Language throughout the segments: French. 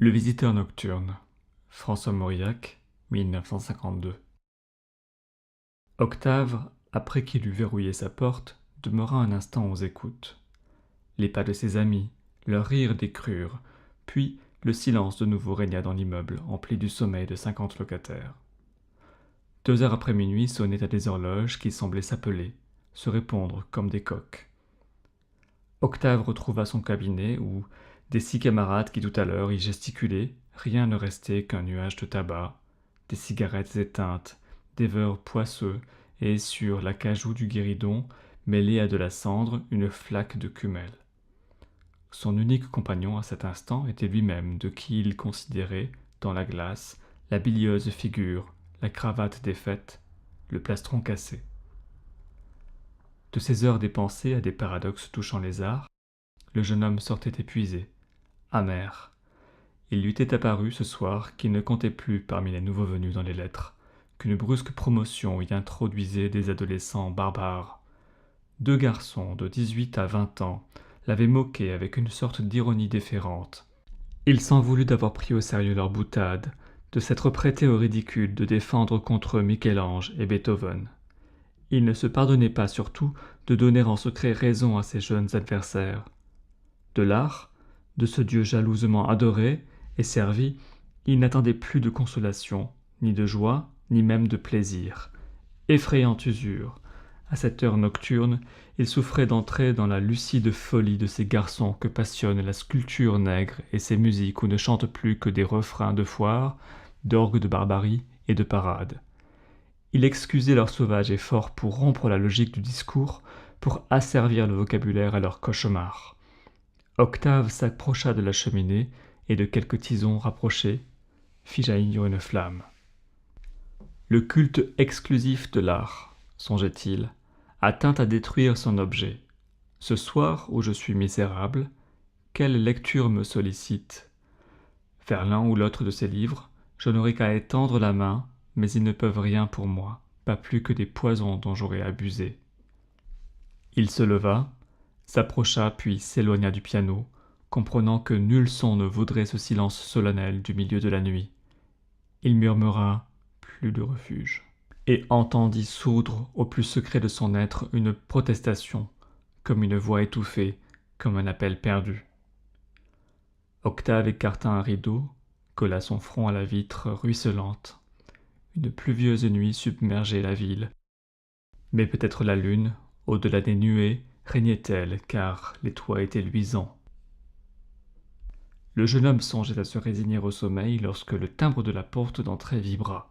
Le visiteur nocturne, François Mauriac, 1952. Octave, après qu'il eut verrouillé sa porte, demeura un instant aux écoutes. Les pas de ses amis, leurs rires décrurent, puis le silence de nouveau régna dans l'immeuble, empli du sommeil de 50 locataires. 2 heures après minuit sonnaient à des horloges qui semblaient s'appeler, se répondre comme des coqs. Octave retrouva son cabinet où, des 6 camarades qui tout à l'heure y gesticulaient, rien ne restait qu'un nuage de tabac, des cigarettes éteintes, des beurres poisseux et, sur l'acajou du guéridon, mêlée à de la cendre, une flaque de cumel. Son unique compagnon à cet instant était lui-même, de qui il considérait, dans la glace, la bilieuse figure, la cravate défaite, le plastron cassé. De ces heures dépensées à des paradoxes touchant les arts, le jeune homme sortait épuisé, amer. Il lui était apparu ce soir qu'il ne comptait plus parmi les nouveaux venus dans les lettres, qu'une brusque promotion y introduisait des adolescents barbares. 2 garçons de 18 à 20 ans l'avaient moqué avec une sorte d'ironie déférente. Il s'en voulut d'avoir pris au sérieux leur boutade, de s'être prêté au ridicule de défendre contre eux Michel-Ange et Beethoven. Il ne se pardonnait pas surtout de donner en secret raison à ses jeunes adversaires. De l'art, de ce Dieu jalousement adoré et servi, il n'attendait plus de consolation, ni de joie, ni même de plaisir. Effrayante usure, à cette heure nocturne, il souffrait d'entrer dans la lucide folie de ces garçons que passionne la sculpture nègre et ces musiques où ne chantent plus que des refrains de foire, d'orgues de barbarie et de parade. Il excusait leur sauvage effort pour rompre la logique du discours, pour asservir le vocabulaire à leurs cauchemars. Octave s'approcha de la cheminée et de quelques tisons rapprochés fit jaillir une flamme. Le culte exclusif de l'art, songeait-il, atteint à détruire son objet. Ce soir où je suis misérable, quelle lecture me sollicite? Vers l'un ou l'autre de ces livres, je n'aurai qu'à étendre la main, mais ils ne peuvent rien pour moi, pas plus que des poisons dont j'aurais abusé. Il se leva, s'approcha puis s'éloigna du piano, comprenant que nul son ne vaudrait ce silence solennel du milieu de la nuit. Il murmura « plus de refuge » et entendit sourdre au plus secret de son être une protestation, comme une voix étouffée, comme un appel perdu. Octave écarta un rideau, colla son front à la vitre ruisselante. Une pluvieuse nuit submergeait la ville. Mais peut-être la lune, au-delà des nuées, régnait-elle, car les toits étaient luisants. Le jeune homme songeait à se résigner au sommeil lorsque le timbre de la porte d'entrée vibra.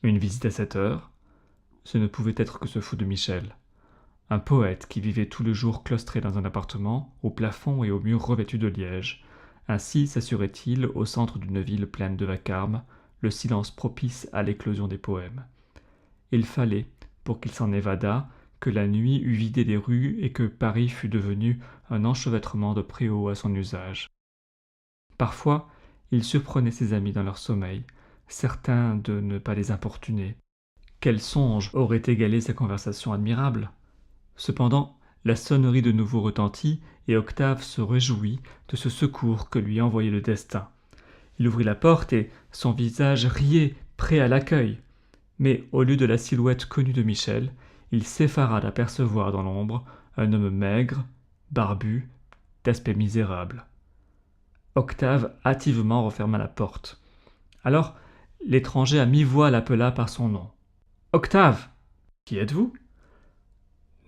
Une visite à cette heure? Ce ne pouvait être que ce fou de Michel. Un poète qui vivait tout le jour claustré dans un appartement, au plafond et aux murs revêtus de liège. Ainsi s'assurait-il, au centre d'une ville pleine de vacarme, le silence propice à l'éclosion des poèmes. Il fallait, pour qu'il s'en évadât, que la nuit eût vidé des rues et que Paris fût devenu un enchevêtrement de préaux à son usage. Parfois, il surprenait ses amis dans leur sommeil, certain de ne pas les importuner. Quel songe aurait égalé sa conversation admirable? Cependant, la sonnerie de nouveau retentit, et Octave se réjouit de ce secours que lui envoyait le destin. Il ouvrit la porte et son visage riait, prêt à l'accueil. Mais au lieu de la silhouette connue de Michel, il s'effara d'apercevoir dans l'ombre un homme maigre, barbu, d'aspect misérable. Octave hâtivement referma la porte. Alors, l'étranger à mi-voix l'appela par son nom. « Octave! Qui êtes-vous?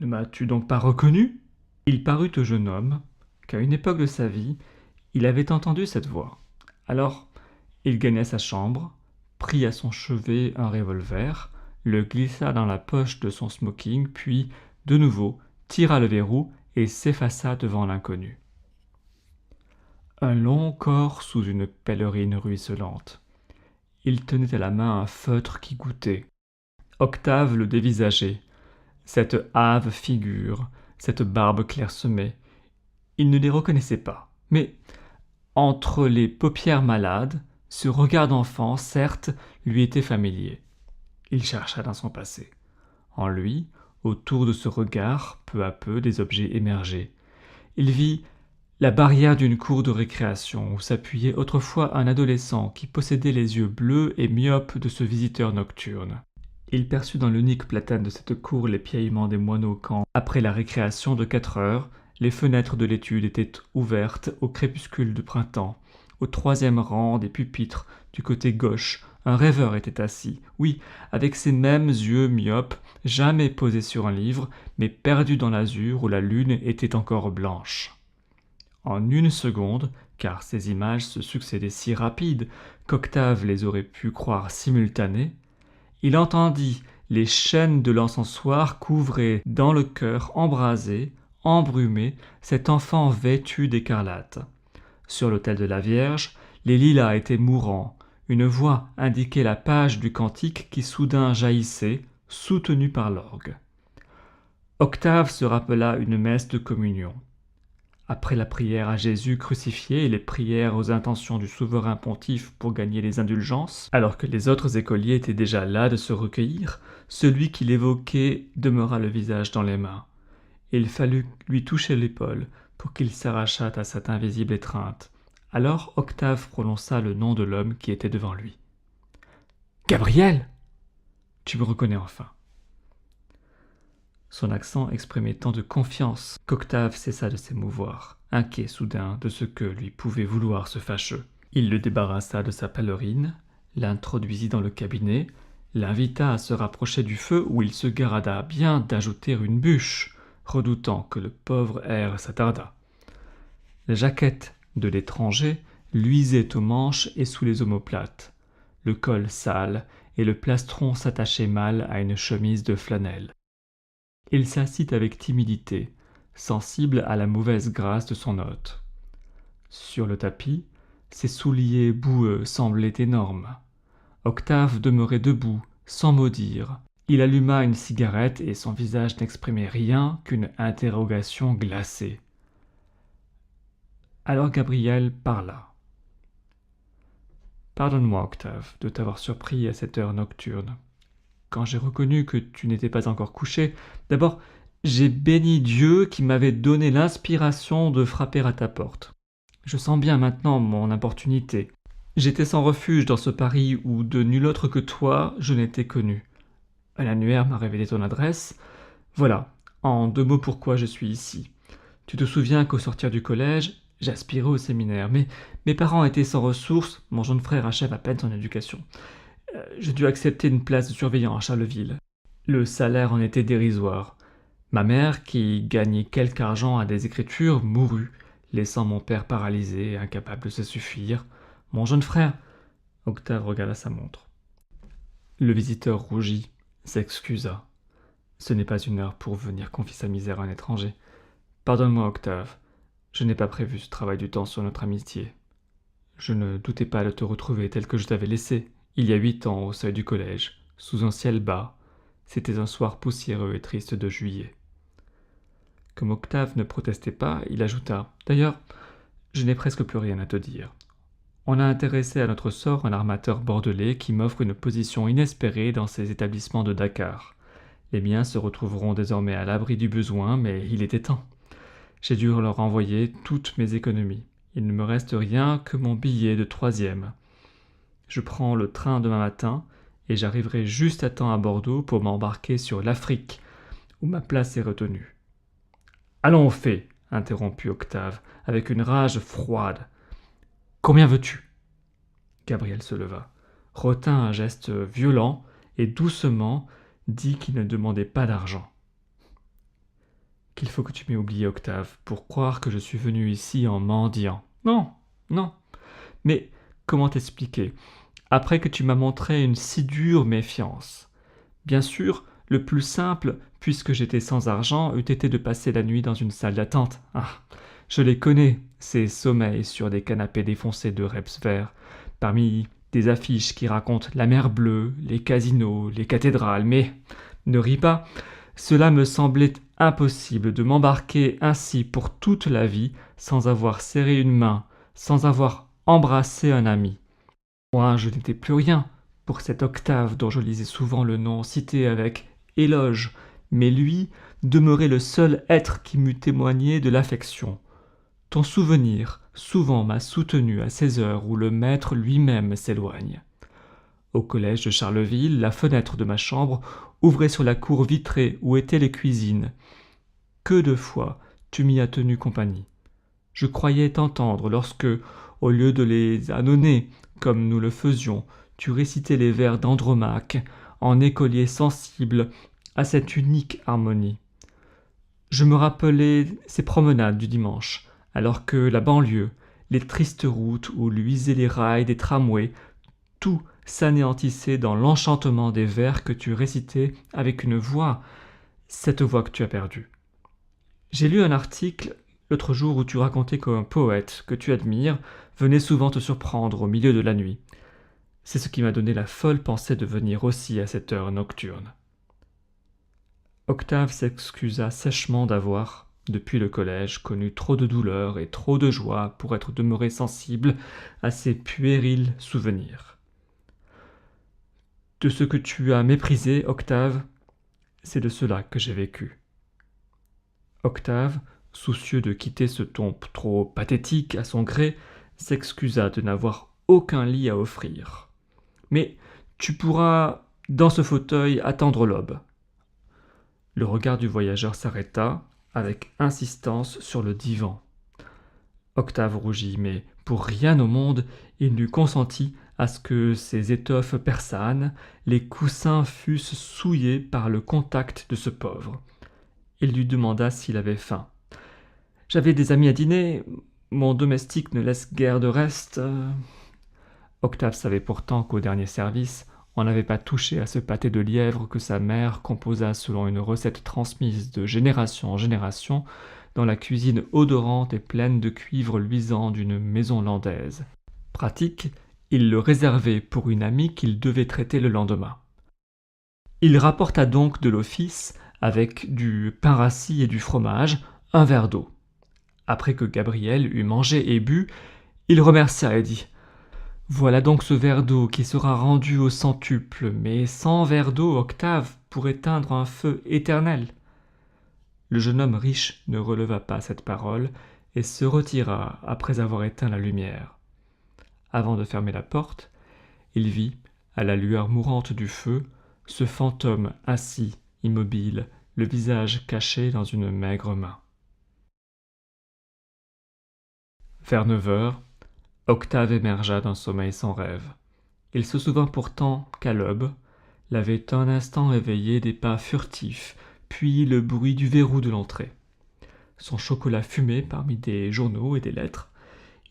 Ne m'as-tu donc pas reconnu ?» Il parut au jeune homme qu'à une époque de sa vie, il avait entendu cette voix. Alors, il gagna sa chambre, prit à son chevet un revolver, le glissa dans la poche de son smoking, puis, de nouveau, tira le verrou et s'effaça devant l'inconnu. Un long corps sous une pèlerine ruisselante. Il tenait à la main un feutre qui goûtait. Octave le dévisageait. Cette hâve figure, cette barbe clairsemée. Il ne les reconnaissait pas. Mais, entre les paupières malades, ce regard d'enfant, certes, lui était familier. Il chercha dans son passé. En lui, autour de ce regard, peu à peu, des objets émergeaient. Il vit la barrière d'une cour de récréation où s'appuyait autrefois un adolescent qui possédait les yeux bleus et myopes de ce visiteur nocturne. Il perçut dans l'unique platane de cette cour les piaillements des moineaux quand, après la récréation de 4 heures, les fenêtres de l'étude étaient ouvertes au crépuscule du printemps. Au 3e rang des pupitres, du côté gauche, un rêveur était assis, oui, avec ses mêmes yeux myopes, jamais posés sur un livre, mais perdus dans l'azur où la lune était encore blanche. En 1 seconde, car ces images se succédaient si rapides qu'Octave les aurait pu croire simultanées, il entendit les chaînes de l'encensoir couvrir dans le cœur embrasé, embrumé, cet enfant vêtu d'écarlate. Sur l'autel de la Vierge, les lilas étaient mourants. Une voix indiquait la page du cantique qui soudain jaillissait, soutenue par l'orgue. Octave se rappela une messe de communion. Après la prière à Jésus crucifié et les prières aux intentions du souverain pontife pour gagner les indulgences, alors que les autres écoliers étaient déjà là de se recueillir, celui qui l'évoquait demeura le visage dans les mains. Il fallut lui toucher l'épaule pour qu'il s'arrachât à cette invisible étreinte. Alors Octave prononça le nom de l'homme qui était devant lui. « Gabriel ! Tu me reconnais enfin. » Son accent exprimait tant de confiance qu'Octave cessa de s'émouvoir, inquiet soudain de ce que lui pouvait vouloir ce fâcheux. Il le débarrassa de sa pèlerine, l'introduisit dans le cabinet, l'invita à se rapprocher du feu où il se garada bien d'ajouter une bûche, redoutant que le pauvre air s'attardât. La jaquette de l'étranger luisait aux manches et sous les omoplates, le col sale et le plastron s'attachait mal à une chemise de flanelle. Il s'assit avec timidité, sensible à la mauvaise grâce de son hôte. Sur le tapis, ses souliers boueux semblaient énormes. Octave demeurait debout, sans mot dire. Il alluma une cigarette et son visage n'exprimait rien qu'une interrogation glacée. Alors Gabriel parla. « Pardonne-moi, Octave, de t'avoir surpris à cette heure nocturne. Quand j'ai reconnu que tu n'étais pas encore couché, d'abord, j'ai béni Dieu qui m'avait donné l'inspiration de frapper à ta porte. Je sens bien maintenant mon importunité. J'étais sans refuge dans ce Paris où de nul autre que toi je n'étais connu. Un annuaire m'a révélé ton adresse. Voilà, en 2 mots pourquoi je suis ici. Tu te souviens qu'au sortir du collège, j'aspirais au séminaire, mais mes parents étaient sans ressources, mon jeune frère achève à peine son éducation. J'ai dû accepter une place de surveillant à Charleville. Le salaire en était dérisoire. Ma mère, qui gagnait quelque argent à des écritures, mourut, laissant mon père paralysé, incapable de se suffire. Mon jeune frère... » Octave regarda sa montre. Le visiteur rougit, s'excusa. « Ce n'est pas une heure pour venir confier sa misère à un étranger. Pardonne-moi, Octave. Je n'ai pas prévu ce travail du temps sur notre amitié. Je ne doutais pas de te retrouver tel que je t'avais laissé. Il y a 8 ans, au seuil du collège, sous un ciel bas, c'était un soir poussiéreux et triste de juillet. » Comme Octave ne protestait pas, il ajouta « D'ailleurs, je n'ai presque plus rien à te dire. On a intéressé à notre sort un armateur bordelais qui m'offre une position inespérée dans ses établissements de Dakar. Les miens se retrouveront désormais à l'abri du besoin, mais il était temps. J'ai dû leur envoyer toutes mes économies. Il ne me reste rien que mon billet de 3e. Je prends le train demain matin et j'arriverai juste à temps à Bordeaux pour m'embarquer sur l'Afrique, où ma place est retenue. »« Allons au fait, » interrompit Octave, avec une rage froide. « Combien veux-tu » Gabriel se leva, retint un geste violent et doucement dit qu'il ne demandait pas d'argent. « Qu'il faut que tu m'aies oublié, Octave, pour croire que je suis venu ici en mendiant. Non, non. Mais comment t'expliquer ? Après que tu m'as montré une si dure méfiance. Bien sûr, le plus simple, puisque j'étais sans argent, eût été de passer la nuit dans une salle d'attente. Ah, je les connais, ces sommeils sur des canapés défoncés de reps verts, parmi des affiches qui racontent la mer bleue, les casinos, les cathédrales, mais ne ris pas, cela me semblait impossible de m'embarquer ainsi pour toute la vie sans avoir serré une main, sans avoir embrassé un ami. Moi, je n'étais plus rien pour cet Octave dont je lisais souvent le nom cité avec éloge, mais lui demeurait le seul être qui m'eût témoigné de l'affection. Ton souvenir souvent m'a soutenu à ces heures où le maître lui-même s'éloigne. Au collège de Charleville, la fenêtre de ma chambre ouvrait sur la cour vitrée où étaient les cuisines. Que de fois tu m'y as tenu compagnie. Je croyais t'entendre lorsque, au lieu de les ânonner, comme nous le faisions, tu récitais les vers d'Andromaque, en écolier sensible à cette unique harmonie. Je me rappelais ces promenades du dimanche, alors que la banlieue, les tristes routes où luisaient les rails des tramways, tout s'anéantissait dans l'enchantement des vers que tu récitais avec une voix, cette voix que tu as perdue. J'ai lu un article l'autre jour où tu racontais qu'un poète que tu admires venait souvent te surprendre au milieu de la nuit. C'est ce qui m'a donné la folle pensée de venir aussi à cette heure nocturne. Octave s'excusa sèchement d'avoir, depuis le collège, connu trop de douleur et trop de joie pour être demeuré sensible à ces puérils souvenirs. De ce que tu as méprisé, Octave, c'est de cela que j'ai vécu. Octave, soucieux de quitter ce ton trop pathétique à son gré, s'excusa de n'avoir aucun lit à offrir. Mais tu pourras, dans ce fauteuil, attendre l'aube. Le regard du voyageur s'arrêta, avec insistance, sur le divan. Octave rougit, mais pour rien au monde il n'eût consenti à ce que ces étoffes persanes, les coussins fussent souillés par le contact de ce pauvre. Il lui demanda s'il avait faim. « J'avais des amis à dîner, mon domestique ne laisse guère de reste. » Octave savait pourtant qu'au dernier service, on n'avait pas touché à ce pâté de lièvre que sa mère composa selon une recette transmise de génération en génération dans la cuisine odorante et pleine de cuivre luisant d'une maison landaise. Pratique, il le réservait pour une amie qu'il devait traiter le lendemain. Il rapporta donc de l'office, avec du pain rassis et du fromage, un verre d'eau. Après que Gabriel eut mangé et bu, il remercia et dit « Voilà donc ce verre d'eau qui sera rendu au centuple, mais sans verre d'eau, Octave, pour éteindre un feu éternel. » Le jeune homme riche ne releva pas cette parole et se retira après avoir éteint la lumière. Avant de fermer la porte, il vit, à la lueur mourante du feu, ce fantôme assis, immobile, le visage caché dans une maigre main. Vers 9 heures, Octave émergea d'un sommeil sans rêve. Il se souvint pourtant qu'à l'aube, l'avait un instant éveillé des pas furtifs, puis le bruit du verrou de l'entrée. Son chocolat fumait parmi des journaux et des lettres.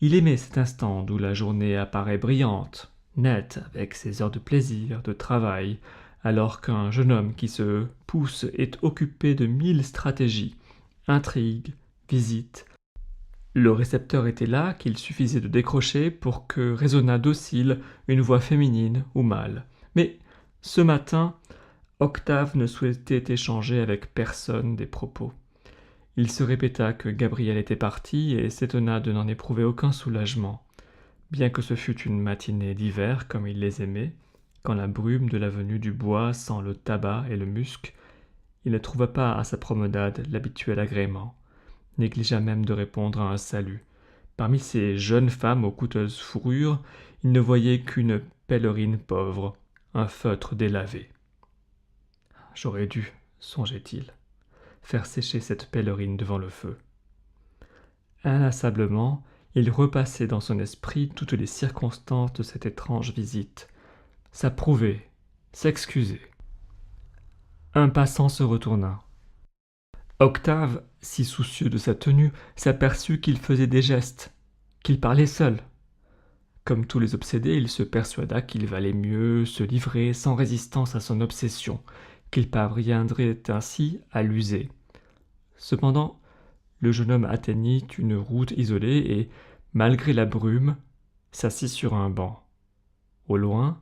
Il aimait cet instant d'où la journée apparaît brillante, nette, avec ses heures de plaisir, de travail, alors qu'un jeune homme qui se pousse est occupé de 1000 stratégies, intrigues, visites. Le récepteur était là qu'il suffisait de décrocher pour que résonnât docile une voix féminine ou mâle. Mais ce matin, Octave ne souhaitait échanger avec personne des propos. Il se répéta que Gabriel était parti et s'étonna de n'en éprouver aucun soulagement. Bien que ce fût une matinée d'hiver comme il les aimait, quand la brume de l'avenue du bois sent le tabac et le musc, il ne trouva pas à sa promenade l'habituel agrément, négligea même de répondre à un salut. Parmi ces jeunes femmes aux coûteuses fourrures, il ne voyait qu'une pèlerine pauvre, un feutre délavé. « J'aurais dû, songeait-il, faire sécher cette pèlerine devant le feu. » Inlassablement, il repassait dans son esprit toutes les circonstances de cette étrange visite, s'approuver, s'excuser. Un passant se retourna. Octave, si soucieux de sa tenue, s'aperçut qu'il faisait des gestes, qu'il parlait seul. Comme tous les obsédés, il se persuada qu'il valait mieux se livrer sans résistance à son obsession, qu'il parviendrait ainsi à l'user. Cependant, le jeune homme atteignit une route isolée et, malgré la brume, s'assit sur un banc. Au loin,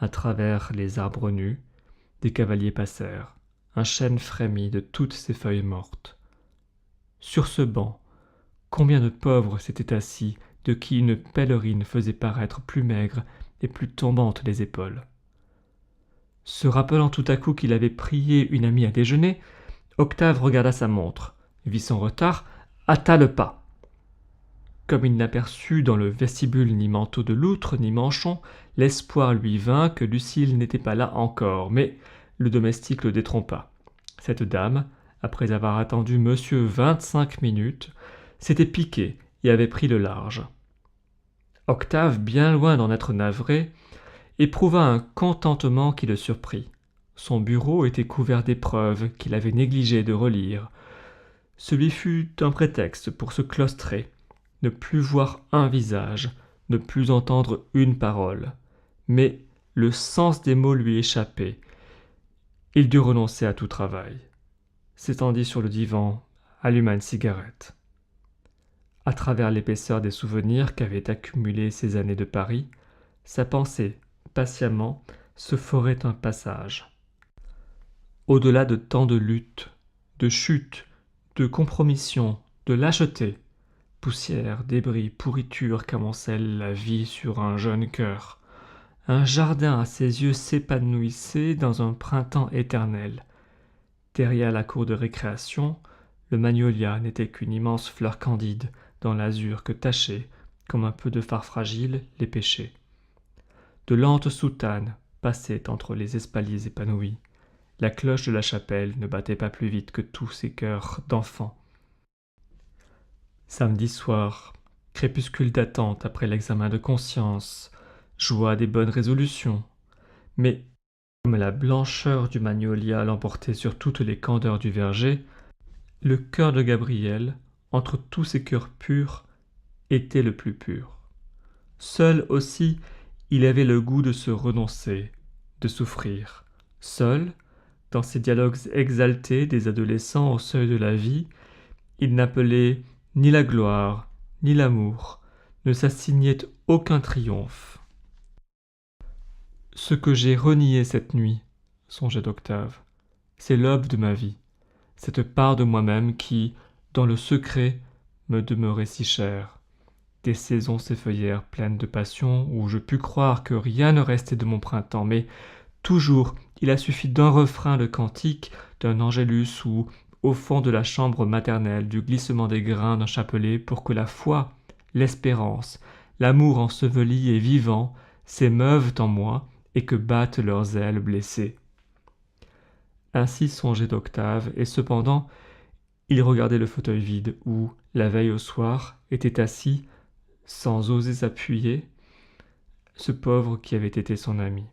à travers les arbres nus, des cavaliers passèrent. Un chêne frémit de toutes ses feuilles mortes. Sur ce banc, combien de pauvres s'étaient assis, de qui une pèlerine faisait paraître plus maigre et plus tombante les épaules. Se rappelant tout à coup qu'il avait prié une amie à déjeuner, Octave regarda sa montre, vit son retard, hâta le pas. Comme il n'aperçut dans le vestibule ni manteau de loutre, ni manchon, l'espoir lui vint que Lucile n'était pas là encore, mais le domestique le détrompa. Cette dame, après avoir attendu monsieur 25 minutes, s'était piquée et avait pris le large. Octave, bien loin d'en être navré, éprouva un contentement qui le surprit. Son bureau était couvert d'épreuves qu'il avait négligé de relire. Ce lui fut un prétexte pour se claustrer, ne plus voir un visage, ne plus entendre une parole. Mais le sens des mots lui échappait. Il dut renoncer à tout travail. S'étendit sur le divan, alluma une cigarette. À travers l'épaisseur des souvenirs qu'avaient accumulés ces années de Paris, sa pensée, patiemment, se forait un passage. Au-delà de tant de luttes, de chutes, de compromissions, de lâchetés, poussière, débris, pourriture qu'amoncelle la vie sur un jeune cœur, un jardin à ses yeux s'épanouissait dans un printemps éternel. Derrière la cour de récréation, le magnolia n'était qu'une immense fleur candide dans l'azur que tachaient, comme un peu de fard fragile, les pêchers. De lentes soutanes passaient entre les espaliers épanouis. La cloche de la chapelle ne battait pas plus vite que tous ces cœurs d'enfants. Samedi soir, crépuscule d'attente après l'examen de conscience, joie des bonnes résolutions. Mais, comme la blancheur du magnolia l'emportait sur toutes les candeurs du verger, le cœur de Gabriel, entre tous ces cœurs purs, était le plus pur. Seul aussi, il avait le goût de se renoncer, de souffrir. Seul, dans ces dialogues exaltés des adolescents au seuil de la vie, il n'appelait ni la gloire, ni l'amour, ne s'assignait aucun triomphe. Ce que j'ai renié cette nuit, songeait Octave, c'est l'aube de ma vie, cette part de moi-même qui, dans le secret, me demeurait si chère. Des saisons s'effeuillèrent pleines de passion où je pus croire que rien ne restait de mon printemps, mais toujours il a suffi d'un refrain de cantique, d'un angélus ou, au fond de la chambre maternelle, du glissement des grains d'un chapelet pour que la foi, l'espérance, l'amour enseveli et vivant s'émeuvent en moi et que battent leurs ailes blessées. Ainsi songeait Octave, et cependant il regardait le fauteuil vide où, la veille au soir, était assis, sans oser s'appuyer, ce pauvre qui avait été son ami.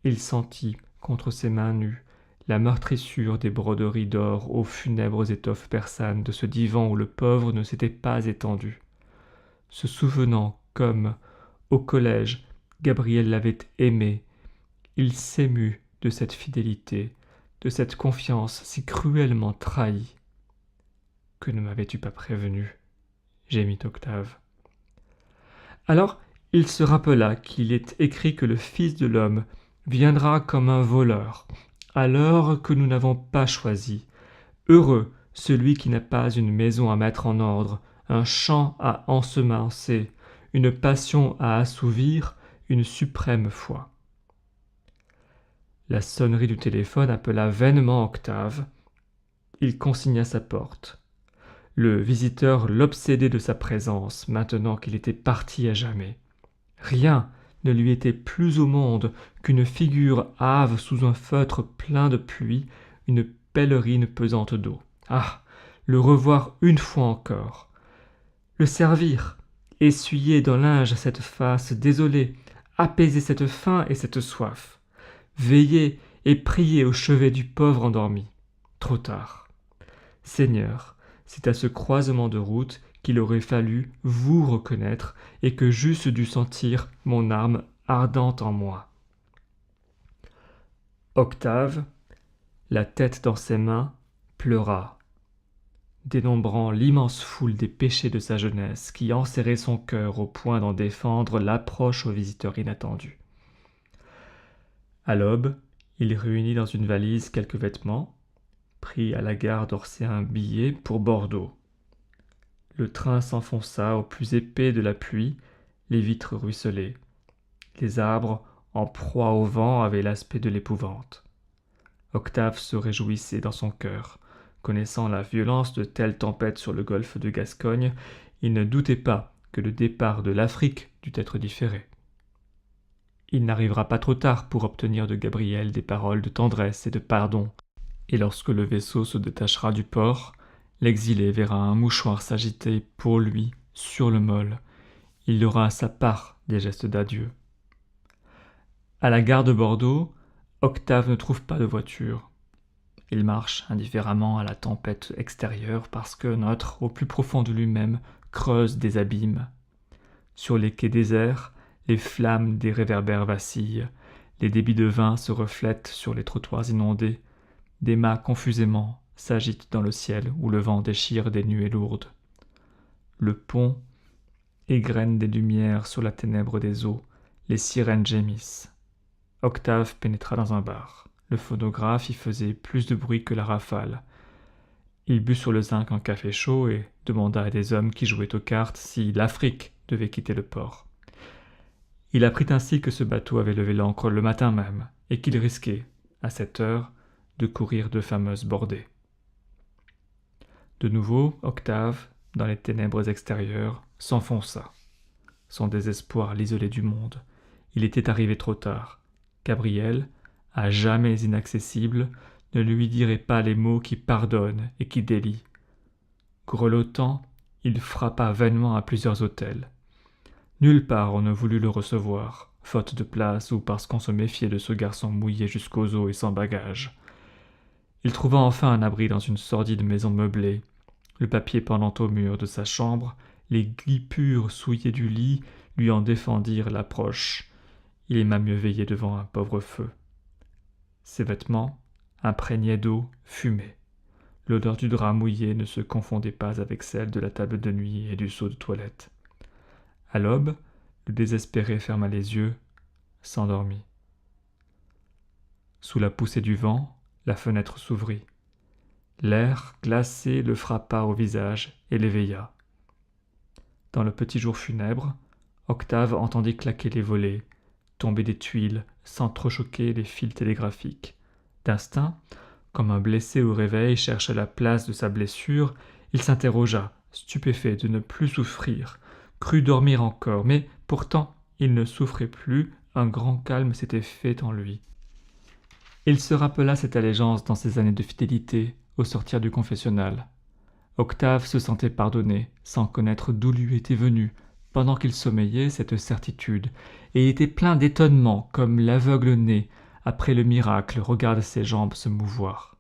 Il sentit, contre ses mains nues, la meurtrissure des broderies d'or aux funèbres étoffes persanes de ce divan où le pauvre ne s'était pas étendu. Se souvenant comme, au collège, Gabriel l'avait aimé, il s'émut de cette fidélité, de cette confiance si cruellement trahie. « Que ne m'avais-tu pas prévenu ?» gémit Octave. Alors il se rappela qu'il est écrit que le Fils de l'homme viendra comme un voleur, à l'heure que nous n'avons pas choisie. Heureux celui qui n'a pas une maison à mettre en ordre, un champ à ensemencer, une passion à assouvir, une suprême foi. La sonnerie du téléphone appela vainement Octave. Il consigna sa porte. Le visiteur l'obsédait de sa présence, maintenant qu'il était parti à jamais. Rien ne lui était plus au monde qu'une figure hâve sous un feutre plein de pluie, une pèlerine pesante d'eau. Ah, le revoir une fois encore, le servir, essuyer d'un linge cette face désolée, apaiser cette faim et cette soif, veiller et prier au chevet du pauvre endormi. Trop tard. Seigneur, c'est à ce croisement de route qu'il aurait fallu vous reconnaître et que j'eusse dû sentir mon âme ardente en moi. Octave, la tête dans ses mains, pleura, dénombrant l'immense foule des péchés de sa jeunesse qui enserrait son cœur au point d'en défendre l'approche au visiteur inattendu. À l'aube, il réunit dans une valise quelques vêtements, prit à la gare d'Orsay un billet pour Bordeaux. Le train s'enfonça au plus épais de la pluie, les vitres ruisselaient. Les arbres, en proie au vent, avaient l'aspect de l'épouvante. Octave se réjouissait dans son cœur. Connaissant la violence de telles tempêtes sur le golfe de Gascogne, Il ne doutait pas que le départ de l'Afrique dût être différé. Il n'arrivera pas trop tard pour obtenir de Gabriel des paroles de tendresse et de pardon, et lorsque le vaisseau se détachera du port, l'exilé verra un mouchoir s'agiter pour lui sur le môle. Il aura sa part des gestes d'adieu. À la gare de Bordeaux, Octave ne trouve pas de voiture. Il marche indifféremment à la tempête extérieure parce que notre, au plus profond de lui-même, creuse des abîmes. Sur les quais déserts, les flammes des réverbères vacillent, les débits de vin se reflètent sur les trottoirs inondés, des mâts confusément s'agitent dans le ciel où le vent déchire des nuées lourdes. Le pont égrène des lumières sur la ténèbre des eaux, les sirènes gémissent. Octave pénétra dans un bar. Le phonographe y faisait plus de bruit que la rafale. Il but sur le zinc un café chaud et demanda à des hommes qui jouaient aux cartes si l'Afrique devait quitter le port. Il apprit ainsi que ce bateau avait levé l'ancre le matin même et qu'il risquait, à cette heure, de courir de fameuses bordées. De nouveau, Octave, dans les ténèbres extérieures, s'enfonça. Son désespoir l'isolait du monde. Il était arrivé trop tard. Gabriel, à jamais inaccessible, ne lui dirait pas les mots qui pardonnent et qui délient. Grelottant, il frappa vainement à plusieurs hôtels. Nulle part on ne voulut le recevoir, faute de place ou parce qu'on se méfiait de ce garçon mouillé jusqu'aux os et sans bagages. Il trouva enfin un abri dans une sordide maison meublée. Le papier pendant au mur de sa chambre, les guipures souillées du lit lui en défendirent l'approche. Il aima mieux veiller devant un pauvre feu. Ses vêtements, imprégnés d'eau, fumaient. L'odeur du drap mouillé ne se confondait pas avec celle de la table de nuit et du seau de toilette. À l'aube, le désespéré ferma les yeux, s'endormit. Sous la poussée du vent, la fenêtre s'ouvrit. L'air glacé le frappa au visage et l'éveilla. Dans le petit jour funèbre, Octave entendit claquer les volets, tomber des tuiles, s'entrechoquer les fils télégraphiques. D'instinct, comme un blessé au réveil cherche la place de sa blessure, il s'interrogea, stupéfait de ne plus souffrir, crut dormir encore, mais pourtant il ne souffrait plus, un grand calme s'était fait en lui. Il se rappela cette allégeance dans ses années de fidélité, au sortir du confessionnal. Octave se sentait pardonné, sans connaître d'où lui était venue, pendant qu'il sommeillait, cette certitude, et était plein d'étonnement, comme l'aveugle-né, après le miracle, regarde ses jambes se mouvoir.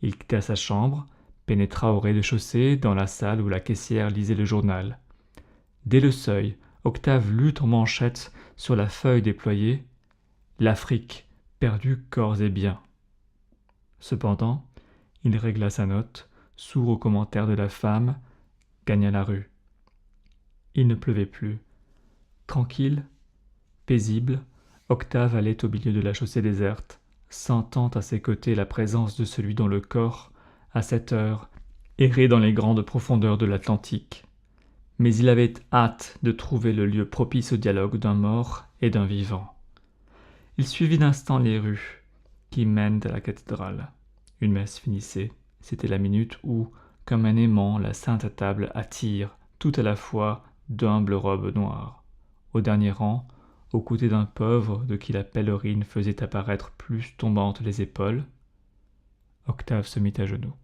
Il quitta sa chambre, pénétra au rez-de-chaussée, dans la salle où la caissière lisait le journal. Dès le seuil, Octave lut en manchette, sur la feuille déployée, « L'Afrique, perdue corps et biens ». Cependant, il régla sa note, sourd aux commentaires de la femme, gagna la rue. Il ne pleuvait plus. Tranquille, paisible, Octave allait au milieu de la chaussée déserte, sentant à ses côtés la présence de celui dont le corps, à cette heure, errait dans les grandes profondeurs de l'Atlantique. Mais il avait hâte de trouver le lieu propice au dialogue d'un mort et d'un vivant. Il suivit d'instant les rues qui mènent à la cathédrale. Une messe finissait. C'était la minute où, comme un aimant, la sainte table attire, tout à la fois, d'humbles robes noires. Au dernier rang, aux côtés d'un pauvre de qui la pèlerine faisait apparaître plus tombantes les épaules, Octave se mit à genoux.